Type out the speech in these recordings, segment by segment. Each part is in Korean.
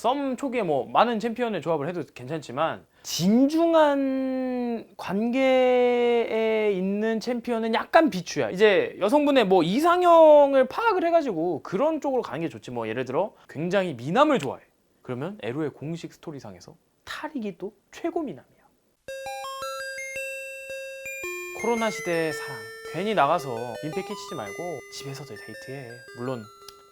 썸 초기에 뭐 많은 챔피언의 조합을 해도 괜찮지만 진중한 관계에 있는 챔피언은 약간 비추야. 이제 여성분의 뭐 이상형을 파악을 해가지고 그런 쪽으로 가는 게 좋지. 뭐 예를 들어 굉장히 미남을 좋아해. 그러면 에로의 공식 스토리상에서 타릭이 또 최고 미남이야. 코로나 시대의 사랑. 괜히 나가서 민폐 끼치지 말고 집에서도 데이트해. 물론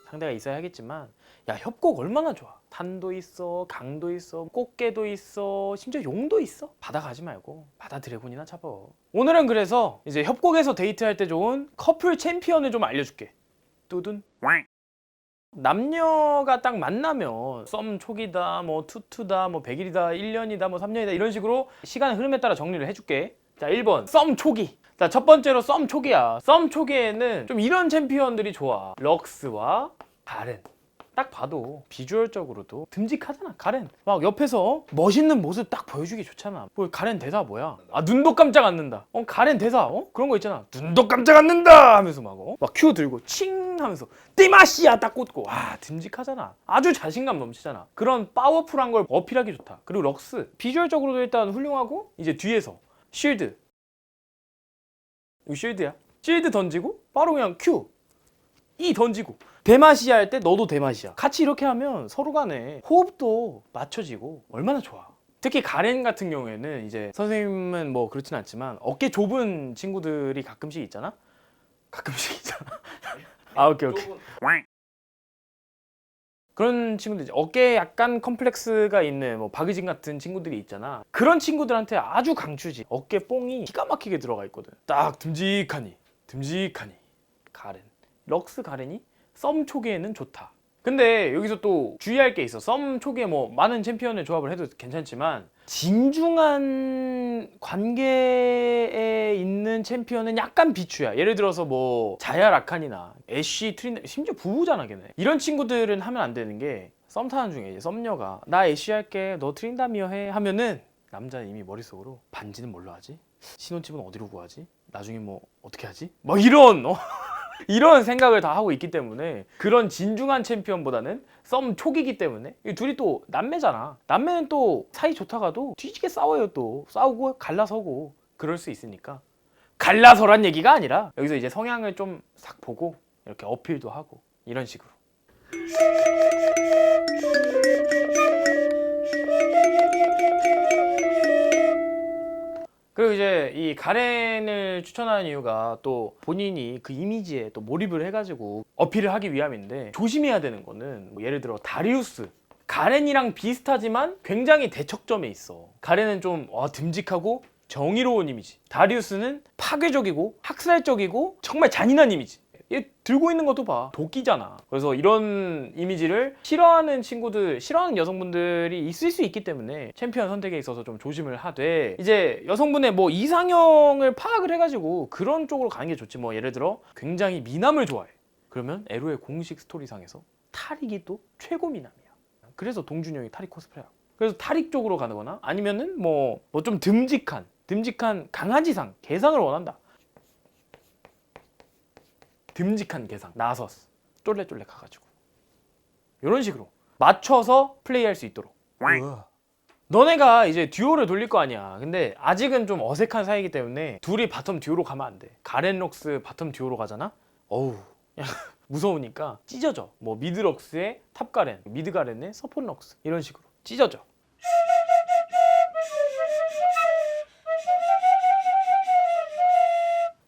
상대가 있어야 하겠지만 야, 협곡 얼마나 좋아. 산도 있어, 강도 있어, 꽃게도 있어, 심지어 용도 있어. 바다 가지 말고 바다 드래곤이나 잡아. 오늘은 그래서 이제 협곡에서 데이트할 때 좋은 커플 챔피언을 좀 알려줄게. 뚜둔. 남녀가 딱 만나면 썸 초기다, 뭐 투투다, 뭐 100일이다, 1년이다, 뭐 3년이다 이런 식으로 시간의 흐름에 따라 정리를 해줄게. 자, 1번 썸 초기. 자, 첫 번째로 썸 초기야. 썸 초기에는 좀 이런 챔피언들이 좋아. 럭스와 가렌. 딱 봐도 비주얼적으로도 듬직하잖아. 가렌 막 옆에서 멋있는 모습 딱 보여주기 좋잖아. 뭐 가렌 대사 뭐야? 아, 눈도 깜짝 안 는다. 가렌 대사 그런 거 있잖아. 눈도 깜짝 안 는다 하면서 막 큐 들고 칭 하면서 띠마시야 딱 꽂고 와, 듬직하잖아. 아주 자신감 넘치잖아. 그런 파워풀한 걸 어필하기 좋다. 그리고 럭스 비주얼적으로도 일단 훌륭하고 이제 뒤에서 쉴드, 이거 쉴드야. 쉴드 던지고 바로 그냥 큐 E 던지고 대마시아 할 때 너도 대마시아. 같이 이렇게 하면 서로 간에 호흡도 맞춰지고 얼마나 좋아. 특히 가렌 같은 경우에는 이제 선생님은 뭐 그렇진 않지만 어깨 좁은 친구들이 가끔씩 있잖아. 가끔씩 있잖아. 아, 오케이. 그런 친구들 이제 어깨에 약간 컴플렉스가 있는 뭐 박의진 같은 친구들이 있잖아. 그런 친구들한테 아주 강추지. 어깨 뽕이 기가 막히게 들어가 있거든. 딱 듬직하니 가렌. 럭스 가렌이 썸 초기에는 좋다. 근데 여기서 또 주의할 게 있어. 썸 초기에 뭐 많은 챔피언의 조합을 해도 괜찮지만 진중한 관계에 있는 챔피언은 약간 비추야. 예를 들어서 뭐 자야 라칸이나 애쉬 트린다, 심지어 부부잖아 걔네. 이런 친구들은 하면 안 되는 게 썸 타는 중에 이제 썸녀가 나 애쉬 할게 너 트린다미어 해 하면은 남자는 이미 머릿속으로 반지는 뭘로 하지? 신혼집은 어디로 구하지? 나중에 뭐 어떻게 하지? 막 이런 이런 생각을 다 하고 있기 때문에 그런 진중한 챔피언보다는 썸 초기이기 때문에 이 둘이 또 남매잖아. 남매는 또 사이 좋다가도 뒤지게 싸워요. 또 싸우고 갈라서고 그럴 수 있으니까 갈라서란 얘기가 아니라 여기서 이제 성향을 좀 싹 보고 이렇게 어필도 하고 이런 식으로. 그리고 이제 이 가렌을 추천하는 이유가 또 본인이 그 이미지에 또 몰입을 해가지고 어필을 하기 위함인데 조심해야 되는 거는 뭐 예를 들어 다리우스. 가렌이랑 비슷하지만 굉장히 대척점에 있어. 가렌은 좀 듬직하고 정의로운 이미지. 다리우스는 파괴적이고 학살적이고 정말 잔인한 이미지. 얘 들고 있는 것도 봐. 도끼잖아. 그래서 이런 이미지를 싫어하는 친구들, 싫어하는 여성분들이 있을 수 있기 때문에 챔피언 선택에 있어서 좀 조심을 하되 이제 여성분의 뭐 이상형을 파악을 해가지고 그런 쪽으로 가는 게 좋지. 뭐 예를 들어 굉장히 미남을 좋아해. 그러면 에로의 공식 스토리상에서 타릭이 또 최고 미남이야. 그래서 동준이 형이 타릭 코스프레하고. 그래서 타릭 쪽으로 가거나 아니면은 뭐 좀 듬직한 강아지상, 개상을 원한다. 듬직한 개상, 나서스, 쫄래쫄래 가가지고 이런 식으로 맞춰서 플레이할 수 있도록. 너네가 이제 듀오를 돌릴 거 아니야. 근데 아직은 좀 어색한 사이이기 때문에 둘이 바텀 듀오로 가면 안 돼. 가렌 럭스 바텀 듀오로 가잖아? 어우 무서우니까 찢어져. 뭐 미드 럭스의 탑 가렌, 미드 가렌의 서폿 럭스 이런 식으로 찢어져.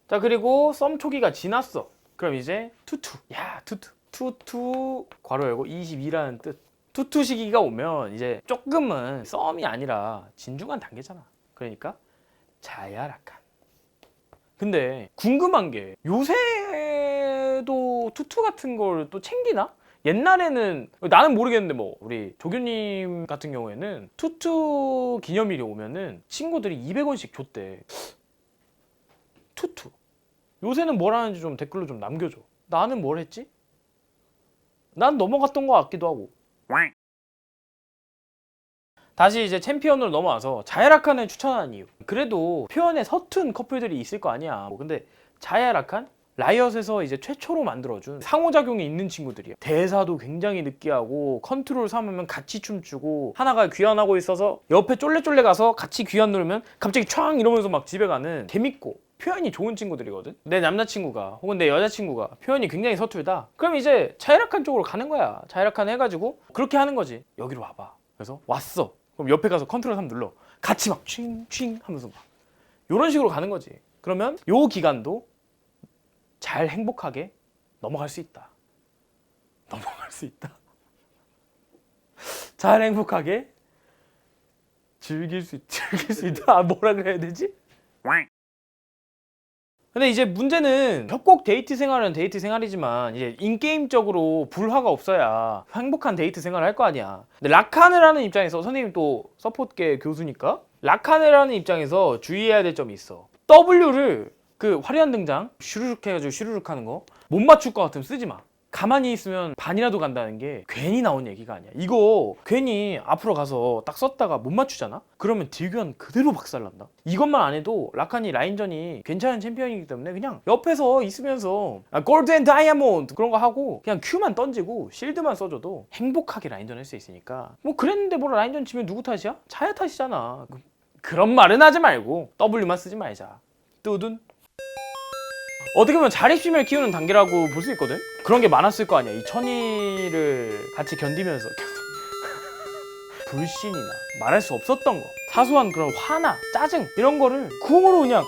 자, 그리고 썸 초기가 지났어. 그럼 이제 투투. 야, 투투 괄호 열고 22라는 뜻. 투투 시기가 오면 이제 조금은 썸이 아니라 진중한 단계잖아. 그러니까 자야 라칸. 근데 궁금한 게 요새도 투투 같은 걸 또 챙기나? 옛날에는 나는 모르겠는데 뭐 우리 조교님 같은 경우에는 투투 기념일이 오면은 친구들이 200원씩 줬대. 투투. 요새는 뭘 하는지 좀 댓글로 좀 남겨줘. 나는 뭘 했지? 난 넘어갔던 것 같기도 하고. 다시 이제 챔피언으로 넘어와서 자야라칸을 추천하는 이유. 그래도 표현에 서툰 커플들이 있을 거 아니야. 근데 자야라칸 라이엇에서 이제 최초로 만들어준 상호작용이 있는 친구들이야. 대사도 굉장히 느끼하고 컨트롤 삼으면 같이 춤추고, 하나가 귀환하고 있어서 옆에 쫄래쫄래 가서 같이 귀환 누르면 갑자기 촥 이러면서 막 집에 가는, 재밌고 표현이 좋은 친구들이거든. 내 남자친구가 혹은 내 여자친구가 표현이 굉장히 서툴다, 그럼 이제 자이라칸 쪽으로 가는 거야. 자이라칸 해가지고 그렇게 하는 거지. 여기로 와봐. 그래서 왔어. 그럼 옆에 가서 컨트롤 3 눌러. 같이 막 칭칭 하면서 막 이런 식으로 가는 거지. 그러면 요 기간도 잘 행복하게 넘어갈 수 있다. 넘어갈 수 있다. 잘 행복하게 즐길 수 있다. 아, 뭐라 그래야 되지? 근데 이제 문제는 협곡 데이트 생활은 데이트 생활이지만 이제 인게임적으로 불화가 없어야 행복한 데이트 생활을 할 거 아니야. 근데 라카네라는 입장에서, 선생님 또 서포트계 교수니까, 라카네라는 입장에서 주의해야 될 점이 있어. W를 그 화려한 등장 슈르륵 해가지고 슈르륵 하는 거 못 맞출 것 같으면 쓰지 마. 가만히 있으면 반이라도 간다는 게 괜히 나온 얘기가 아니야. 이거 괜히 앞으로 가서 딱 썼다가 못 맞추잖아? 그러면 딜교환 그대로 박살난다. 이것만 안 해도 라칸이 라인전이 괜찮은 챔피언이기 때문에 그냥 옆에서 있으면서 골드 앤 다이아몬드 그런 거 하고 그냥 Q만 던지고 실드만 써줘도 행복하게 라인전 할 수 있으니까. 뭐 그랬는데 뭐 라인전 치면 누구 탓이야? 자야 탓이잖아. 그런 말은 하지 말고 W만 쓰지 말자. 뚜둔. 어떻게 보면 자립심을 키우는 단계라고 볼 수 있거든? 그런 게 많았을 거 아니야. 이 천이를 같이 견디면서 불신이나 말할 수 없었던 거, 사소한 그런 화나 짜증 이런 거를 궁으로 그냥